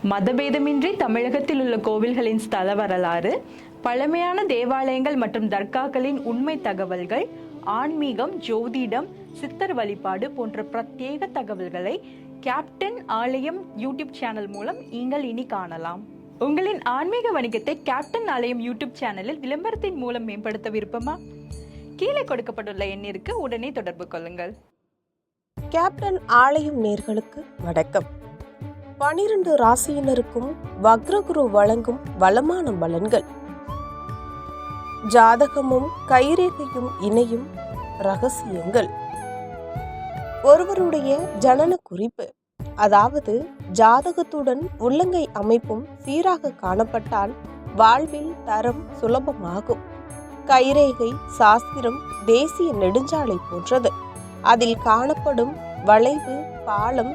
மதபேதமின்றி தமிழகத்தில் உள்ள கோவில்களின் ஸ்தல வரலாறு, பழமையான தேவாலயங்கள் மற்றும் தர்காக்களின் உண்மை தகவல்கள், ஆன்மீகம், ஜோதிடம், சித்தர் வழிபாடு போன்ற பிரத்யேக தகவல்களை கேப்டன் ஆலயம் யூடியூப் சேனல் மூலம் நீங்கள் இனி காணலாம். உங்களின் ஆன்மீக வணிகத்தை கேப்டன் ஆலயம் யூடியூப் சேனலில் விளம்பரத்தின் மூலம் மேம்படுத்த விருப்பமா? கீழே கொடுக்கப்பட்டுள்ள எண்ணிற்கு உடனே தொடர்பு கொள்ளுங்கள். கேப்டன் ஆலயம் நேர்களுக்கு வணக்கம். 12 ராசியினருக்கும் வக்ரகுரு வழங்கும் வளமான பலன்கள். ஜாதகமும் கைரேகையும் இணையும் ரகசியங்கள். ஒருவருடைய ஜனன குறிப்பு, அதாவது ஜாதகத்துடன் உள்ளங்கை அமைப்பும் சீராக காணப்பட்டால் வாழ்வில் தரம் சுலபமாகும். கைரேகை சாஸ்திரம் தேசிய நெடுஞ்சாலை போன்றது. அதில் காணப்படும் வளைவு, பாலம்,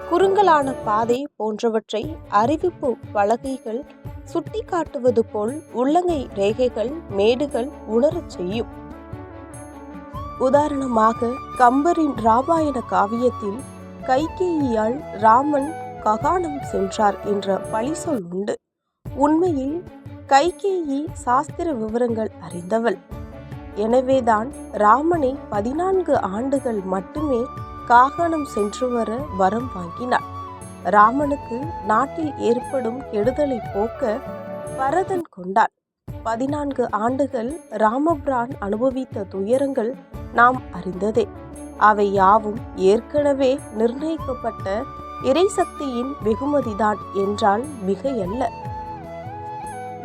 குறுங்கலான பாதை போன்றவற்றை அறிவிப்பு பலகைகள் சுட்டி காட்டுவது போல் உள்ளங்கை ரேகைகள், மேடுகள் உணரச் செய்யும். உதாரணமாக, கம்பரின் ராமாயண காவியத்தில் கைகேயியால் ராமன் ககானம் சென்றார் என்ற பழிசொல் உண்டு. உண்மையில் கைகேயி சாஸ்திர விவரங்கள் அறிந்தவள். எனவேதான் ராமனை 14 ஆண்டுகள் மட்டுமே காகனம் சென்று வர வரம் வாங்கினார். ராமனுக்கு நாட்டில் ஏற்படும் கெடுதலை போக்க பரதன் கொண்டார். 14 ஆண்டுகள் ராமபிரான் அனுபவித்த துயரங்கள் நாம் அறிந்ததே. அவை யாவும் ஏற்கனவே நிர்ணயிக்கப்பட்ட இறைசக்தியின் வெகுமதிதான் என்றால் மிகையல்ல.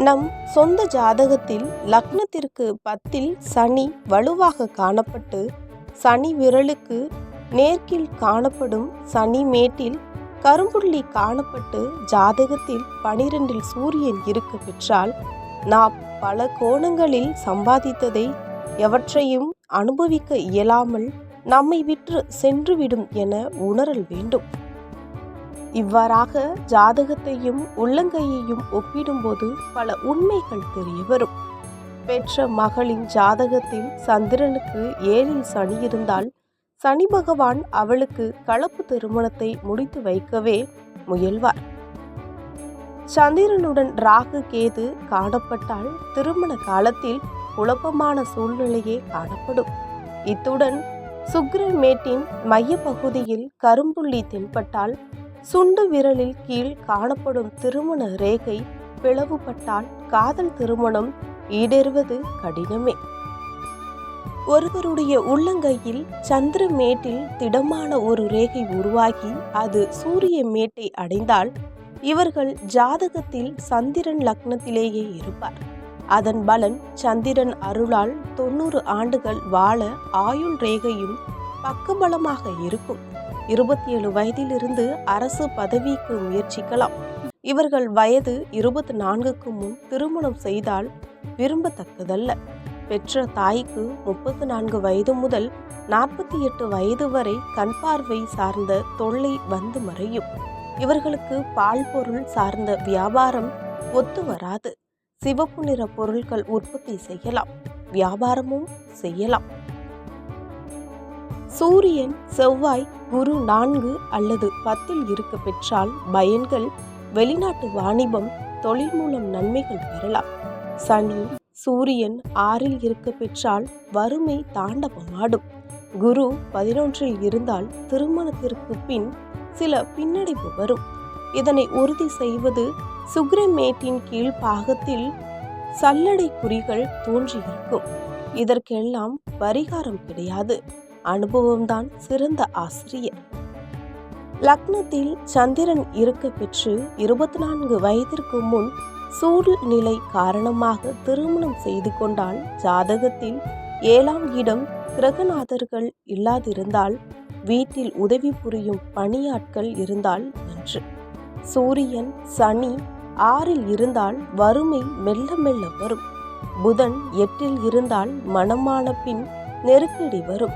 நம் சொந்த ஜாதகத்தில் லக்னத்திற்கு 10ல் சனி வலுவாக காணப்பட்டு, சனி விரலுக்கு நேர்கீழ் காணப்படும் சனி மேட்டில் கரும்புள்ளி காணப்பட்டு, ஜாதகத்தில் 12ல் சூரியன் இருக்க பெற்றால் நாம் பல கோணங்களில் சம்பாதித்ததை எவற்றையும் அனுபவிக்க இயலாமல் நம்மை விற்று சென்றுவிடும் என உணரல் வேண்டும். இவ்வாறாக ஜாதகத்தையும் உள்ளங்கையையும் ஒப்பிடும்போது பல உண்மைகள் தெரிய வரும். பெற்ற மகளின் ஜாதகத்தில் சந்திரனுக்கு 7ல் சனி இருந்தால் சனி பகவான் அவளுக்கு கலப்பு திருமணத்தை முடித்து வைக்கவே முயல்வார். சந்திரனுடன் ராகு கேது காணப்பட்டால் திருமண காலத்தில் குழப்பமான சூழ்நிலையே காணப்படும். இத்துடன் சுக்கிரன் மேட்டின் மைய பகுதியில் கரும்புள்ளி தென்பட்டால், சுண்டு விரலில் கீழ் காணப்படும் திருமண ரேகை பிளவுபட்டால் காதல் திருமணம் ஈடேறுவது கடினமே. ஒருவருடைய உள்ளங்கையில் சந்திர மேட்டில் திடமான ஒரு ரேகை உருவாகி அது சூரிய மேட்டை அடைந்தால் இவர்கள் ஜாதகத்தில் சந்திரன் லக்னத்திலேயே இருப்பார். அதன் பலன் சந்திரன் அருளால் 90 ஆண்டுகள் வாழ ஆயுள் ரேகையும் பக்கபலமாக இருக்கும். 27 வயதிலிருந்து அரசு பதவிக்கு முயற்சிக்கலாம். இவர்கள் வயது 24க்கு முன் திருமணம் செய்தால் விரும்பத்தக்கதல்ல. பெற்ற தாய்க்கு 34 வயது முதல் 48 வயது வரை கண் பார்வை சார்ந்த தொல்லை வந்து மறையும். இவர்களுக்கு பால் பொருள் சார்ந்த வியாபாரம் ஒத்து வராது. சிவப்பு நிற பொருட்கள் உற்பத்தி செய்யலாம், வியாபாரமும் செய்யலாம். சூரியன், செவ்வாய், குரு 4 அல்லது 10ல் இருக்க பெற்றால் பயன்கள், வெளிநாட்டு வாணிபம், தொழில் மூலம் நன்மைகள் பெறலாம். சனி, சூரியன் 6ல் இருக்க பெற்றால் வறுமை தாண்டவமாடும். குரு 11ல் இருந்தால் திருமணத்திற்கு பின் சில பின்னடைவு வரும். இதனை உறுதி செய்வது சுக்கிரமேட்டின் கீழ் பாகத்தில் சல்லடை குறிகள் தோன்றியிருக்கும். இதற்கெல்லாம் பரிகாரம் கிடையாது. அனுபவம்தான் சிறந்த ஆசிரியர். லக்னத்தில் சந்திரன் இருக்க பெற்று 24 வயதிற்கு முன் சூழ்நிலை காரணமாக திருமணம் செய்து கொண்டால், ஜாதகத்தில் 7ஆம் இடம் கிரகநாதர்கள் இல்லாதிருந்தால், வீட்டில் உதவி புரியும் பணியாட்கள் இருந்தால் நன்று. சூரியன், சனி 6ல் இருந்தால் வறுமை மெல்ல மெல்ல வரும். புதன் 8ல் இருந்தால் மணமான பின் நெருக்கடி வரும்.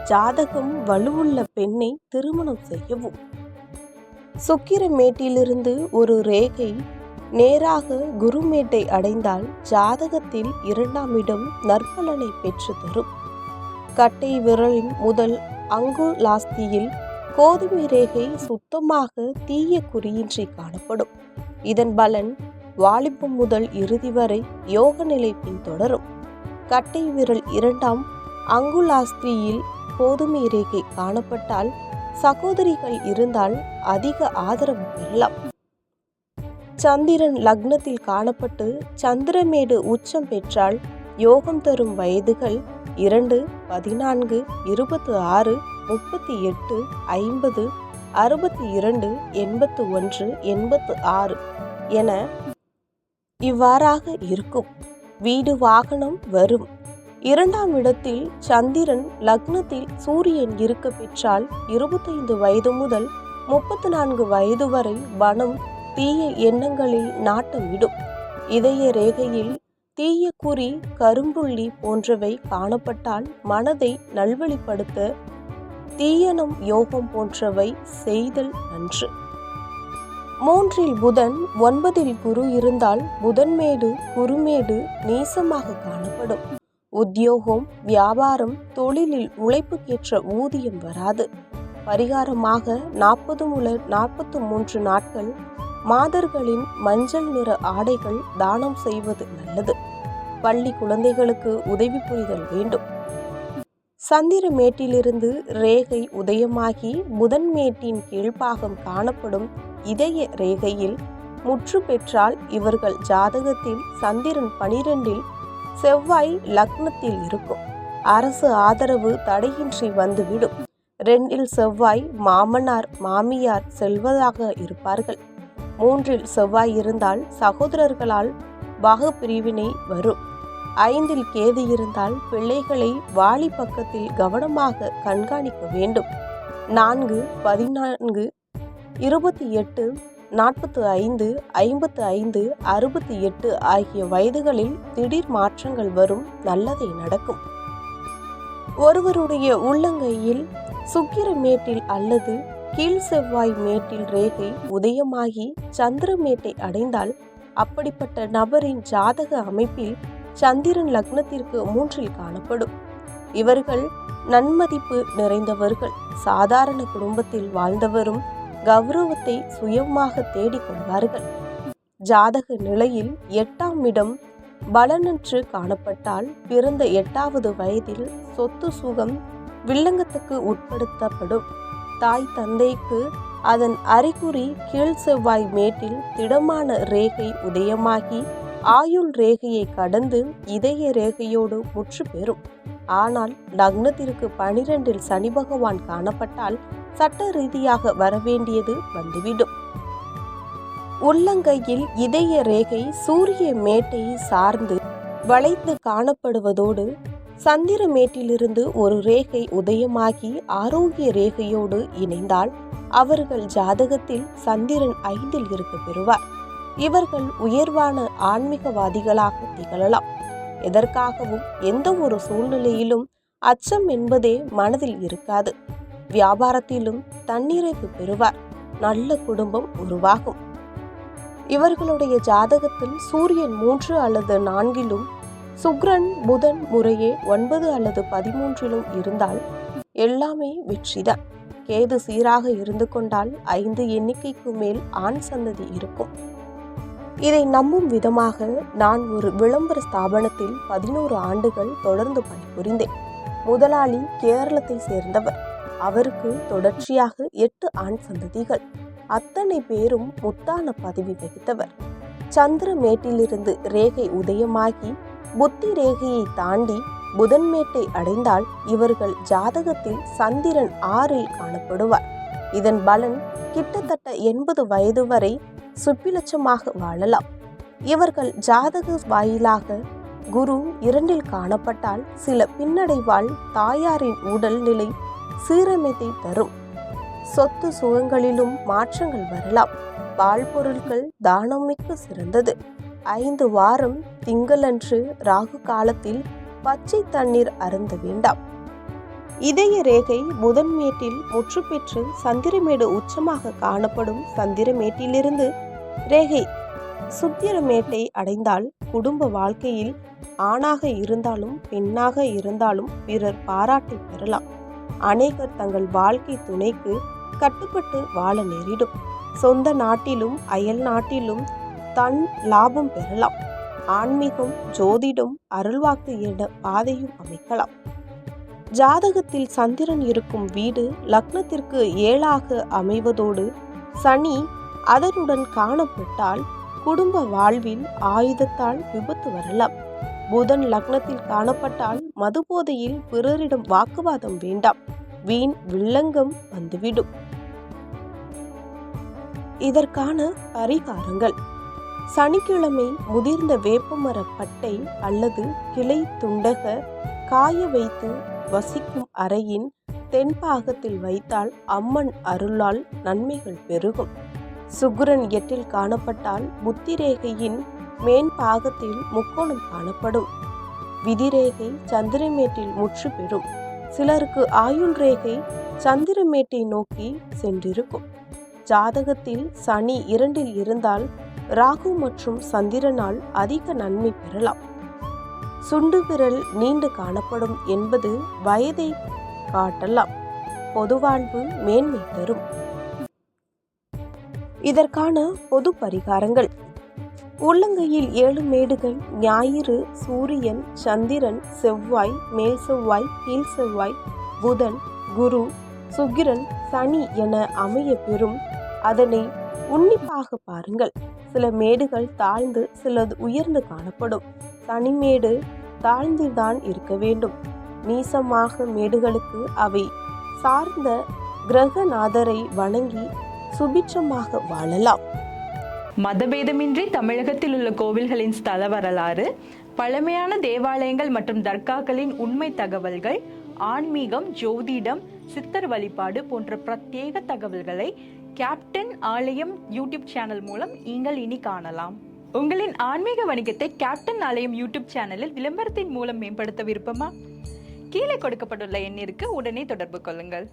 ஜாதகம் வலுவுள்ள பெண்ணை திருமணம் செய்யவும். சுக்கிரமேட்டிலிருந்து ஒரு ரேகை நேராக குருமேட்டை அடைந்தால் ஜாதகத்தில் 2ஆம் இடம் நற்பலனை பெற்று தரும். கட்டை விரலின் முதல் அங்குலாஸ்தியில் கோதுமை ரேகை சுத்தமாக தீய குறியின்றி காணப்படும். இதன் பலன் வாலிபம் முதல் இறுதி வரை யோக நிலை பின்தொடரும். கட்டை விரல் 2ஆம் அங்குலாஸ்திரியில் கோதுமை ரேகை காணப்பட்டால் சகோதரிகள் இருந்தால் அதிக ஆதரவு பெறலாம். சந்திரன் லக்னத்தில் காணப்பட்டு சந்திரமேடு உச்சம் பெற்றால் யோகம் தரும் வயதுகள் 2, 14, 26, 38, 50, 62, 81, 86 என இவ்வாறாக இருக்கும். வீடு வாகனம் வரும். 2ஆம் இடத்தில் சந்திரன் லக்னத்தில் சூரியன் இருக்க பெற்றால் 25 வயது முதல் 34 வயது வரை பணம் தீய எண்ணங்களில் நாட்டமிடும். இதய ரேகையில் தீய குறி, கரும்புள்ளி போன்றவை காணப்பட்டால் மனதை நல்வழிப்படுத்த தீயனம் யோகம் போன்றவை செய்தல் நன்று. 3இல் புதன், 9இல் குரு இருந்தால் புதன்மேடு குருமேடு நீசமாக காணப்படும். உத்தியோகம், வியாபாரம், தொழிலில் உழைப்புக்கேற்ற ஊதியம் வராது. பரிகாரமாக 40 முதல் 43 நாட்கள் மாதர்களின் மஞ்சள் நிற ஆடைகள் தானம் செய்வது நல்லது. பள்ளி குழந்தைகளுக்கு உதவி புரிதல் வேண்டும். சந்திரமேட்டிலிருந்து ரேகை உதயமாகி புதன்மேட்டின் கீழ்ப்பாகம் காணப்படும் இதய ரேகையில் முற்று பெற்றால் இவர்கள் ஜாதகத்தில் சந்திரன் 12இல், செவ்வாய் லக்னத்தில் இருக்கும். அரசு ஆதரவு தடையின்றி வந்துவிடும். 2இல் செவ்வாய் மாமனார் மாமியார் செல்வதாக இருப்பார்கள். 3இல் செவ்வாய் இருந்தால் சகோதரர்களால் பாக பிரிவினை வரும். 5இல் கேது இருந்தால் பிள்ளைகளை வாலி பக்கத்தில் கவனமாக கண்காணிக்க வேண்டும். 4, 14, 28, 45, 55, 68 ஆகிய வயதுகளில் திடீர் மாற்றங்கள் வரும். நல்லதே நடக்கும். ஒருவருடைய உள்ளங்கையில் சுக்கிரமேட்டில் அல்லது கீழ் செவ்வாய் மேட்டில் ரேகை உதயமாகி சந்திரமேட்டை அடைந்தால் அப்படிப்பட்ட நபரின் ஜாதக அமைப்பில் சந்திரன் லக்னத்திற்கு 3இல் காணப்படும். இவர்கள் நன்மதிப்பு நிறைந்தவர்கள். சாதாரண குடும்பத்தில் வாழ்ந்தவரும் கௌரவத்தை சுயமாக தேடிக்கொள்வார்கள். ஜாதக நிலையில் 8ஆம் இடம் பலனற்று காணப்பட்டால் பிறந்த 8வது வயதில் சொத்து சுகம் வில்லங்கத்துக்கு உட்படுத்தப்படும். தாய் தந்தைக்கு அதன் அறிகுறி கீழ் செவ்வாய் மேட்டில் திடமான ரேகை உதயமாகி ஆயுள் ரேகையை கடந்து இதய ரேகையோடு முற்று பெறும். ஆனால் லக்னத்திற்கு 12இல் சனி பகவான் காணப்பட்டால் சட்ட ரீதியாக வரவேண்டியது வந்துவிடும். உள்ளங்கையில் இதய ரேகை சூரிய மேட்டை சார்ந்து வளைந்து காணப்படுவதோடு சந்திரமேட்டிலிருந்து ஒரு ரேகை உதயமாகி ஆரோக்கிய ரேகையோடு இணைந்தால் அவர்கள் ஜாதகத்தில் சந்திரன் 5இல் இருக்க பெறுவார். இவர்கள் உயர்வான ஆன்மீகவாதிகளாக திகழலாம். எதற்காகவும் எந்த ஒரு சூழ்நிலையிலும் அச்சம் என்பதே மனதில் இருக்காது. வியாபாரத்திலும் தன்னிறைவு பெறுவார். நல்ல குடும்பம் உருவாகும். இவர்களுடைய ஜாதகத்தில் சூரியன் 3 அல்லது 4இலும் சுக்கிரன் புதன் முறையே 9 அல்லது 13இலும் இருந்தால் எல்லாமே வெற்றிதான். கேது சீராக இருந்து கொண்டால் 5 எண்ணிக்கைக்கு மேல் ஆண் சந்ததி இருக்கும். இதை நம்பும் விதமாக நான் ஒரு விளம்பர ஸ்தாபனத்தில் 11 ஆண்டுகள் தொடர்ந்து பணிபுரிந்தேன். முதலாளி கேரளத்தை சேர்ந்தவர். அவருக்கு தொடர்ச்சியாக 8 ஆண் சந்ததிகள். அத்தனை பேரும் முத்தான பதவி வகித்தவர். சந்திரமேட்டிலிருந்து ரேகை உதயமாகி புத்தி ரேகையை தாண்டி புதன்மேட்டை அடைந்தால் இவர்கள் ஜாதகத்தில் சந்திரன் 6இல் காணப்படுவார். இதன் பலன் கிட்டத்தட்ட 80 வயது வரை சுப்பிலட்சமாக வாழலாம். இவர்கள் ஜாதக வாயிலாக குரு 2இல் காணப்பட்டால் சில பின்னடைவால் தாயாரின் உடல் நிலை சீரமைத்தை தரும். சொத்து சுகங்களிலும் மாற்றங்கள் வரலாம். பால் பொருட்கள் தானமிக்க சிறந்தது. 5 வாரம் திங்களன்று ராகு காலத்தில் பச்சை தண்ணீர் அருந்த வேண்டாம். இதய ரேகை புதன்மேட்டில் முற்று பெற்று சந்திரமேடு உச்சமாக காணப்படும். சந்திரமேட்டிலிருந்து ரேகை சுக்கிரமேட்டை அடைந்தால் குடும்ப வாழ்க்கையில் ஆணாக இருந்தாலும் பெண்ணாக இருந்தாலும் பிறர் பாராட்டை பெறலாம். அநேகர் தங்கள் வாழ்க்கை துணைக்கு கட்டுப்பட்டு வாழ நேரிடும். சொந்த நாட்டிலும் அயல் நாட்டிலும் தன் லாபம் பெறலாம். ஆன்மீகம், ஜோதிடம், அருள்வாக்கு என பாதையும் அமைக்கலாம். ஜாதகத்தில் சந்திரன் இருக்கும் வீடு லக்னத்திற்கு 7ஆக அமைவதோடு சனி அதனுடன் காணப்பட்டால் குடும்ப வாழ்வில் ஆயுதத்தால் விபத்து வரலாம். புதன் லக்னத்தில் காணப்பட்டால் மதுபோதையில் பிறரிடம் வாக்குவாதம் வேண்டாம், வீண் வில்லங்கம் வந்துவிடும். இதற்கான பரிகாரங்கள்: சனிக்கிழமை முதிர்ந்த வேப்பமர பட்டை அல்லது கிளை துண்டக காய வைத்து வசிக்கும் அறையின் தென்பாகத்தில் வைத்தால் அம்மன் அருளால் நன்மைகள் பெருகும். சுக்கிரன் 8இல் காணப்பட்டால் புத்திரேகையின் மேன்பாகத்தில் முக்கோணம் காணப்படும். விதிரேகை சந்திரமேட்டில் முற்று பெறும். சிலருக்கு ஆயுள் ரேகை சந்திரமேட்டை நோக்கி சென்றிருக்கும். ஜாதகத்தில் சனி 2இல் இருந்தால் ராகு மற்றும் சந்திரனால் அதிக நன்மை பெறலாம். சுண்டு விரல் நீண்டு காணப்படும் என்பது வயதை காட்டலாம். பொதுவாழ்வு மேன்மை தரும். இதற்கான பொது பரிகாரங்கள்: உள்ளங்கையில் 7 மேடுகள் ஞாயிறு, சூரியன், சந்திரன், செவ்வாய், மேல் செவ்வாய், கீழ் செவ்வாய், புதன், குரு, சுக்கிரன், சனி என அமைய பெறும். அதனை உன்னிப்பாக பாருங்கள். சில மேடுகள் தாழ்ந்து சிலது உயர்ந்து காணப்படும். சனிமேடு தாழ்ந்துதான் இருக்க வேண்டும். நீசமாக மேடுகளுக்கு அவை சார்ந்த கிரகநாதரை வணங்கி சுபிட்சமாக வாழலாம். மதபேதமின்றி தமிழகத்தில் உள்ள கோவில்களின் ஸ்தல வரலாறு, பழமையான தேவாலயங்கள் மற்றும் தர்காக்களின் உண்மை தகவல்கள், ஆன்மீகம், ஜோதிடம், சித்தர் வழிபாடு போன்ற பிரத்யேக தகவல்களை கேப்டன் ஆலயம் யூடியூப் சேனல் மூலம் நீங்கள் இனி காணலாம். உங்களின் ஆன்மீக வணிகத்தை கேப்டன் ஆலயம் யூடியூப் சேனலில் விளம்பரத்தின் மூலம் மேம்படுத்த விருப்பமா? கீழே கொடுக்கப்பட்டுள்ள எண்ணிற்கு உடனே தொடர்பு கொள்ளுங்கள்.